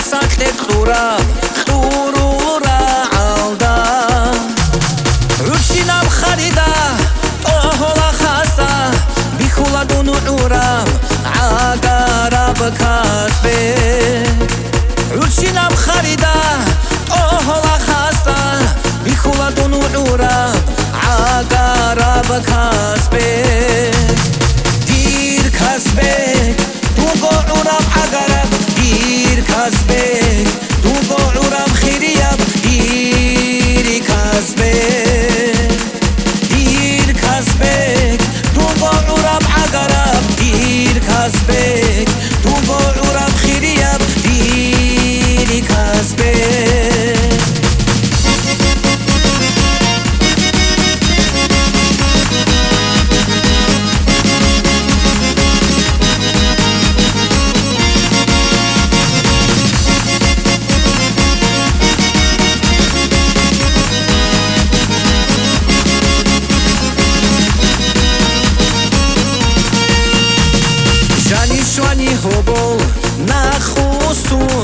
სახეთ ხურა ხურურა ალდა რუშინა მხარიდა ოჰოლა ხასა ბიხულა დუნურა აგარაბ ქასბე რუშინა მხარიდა ოჰოლა ხასა ბიხულა დუნურა აგარაბ ქასბე დირ ქასბე دورم عقرب دیر کسبه دورم خیریب دیر کسبه دیر کسبه دورم عقرب دیر کسبه دورم خیریب دیر کسبه Швани хобол нахусунаро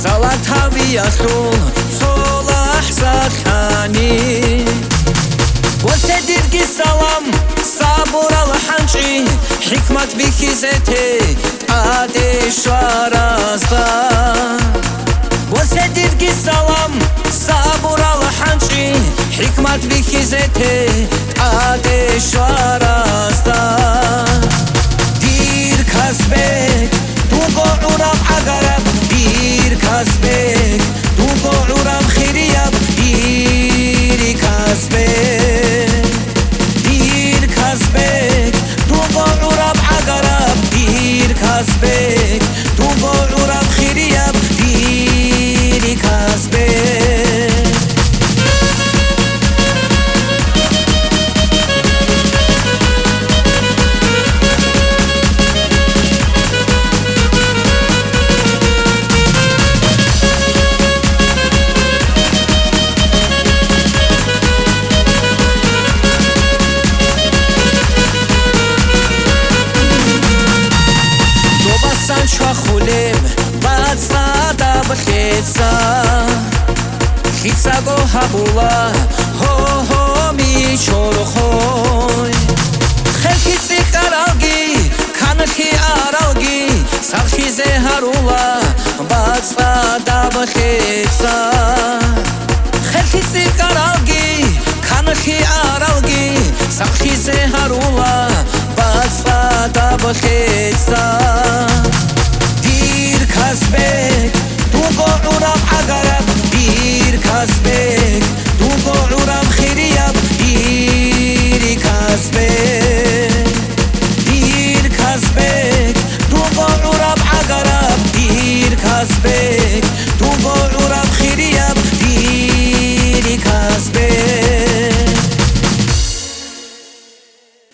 салатави ахрол солах сахани воседирги салам сабур алханчи хикмат бихизете адешваразда воседирги салам сабур алханчи хикмат бихизете адешваразда کسبک تو قعورم عقرب دیر کسبک تو قعورم خیریب دیر کسبک دیر کسبک تو قعورم عقرب دیر کسبک تو قعورم خیریب دیر کسبک خولم بازدا بخیتسا خیتسا گو هبولا هو هو می چورخوی خلخیسی قرالگی کنخی آرالگی سرخیزه هرولا بازدا بخیتسا خلخیسی قرالگی کنخی آرالگی سرخیزه هرولا بازدا بخیتسا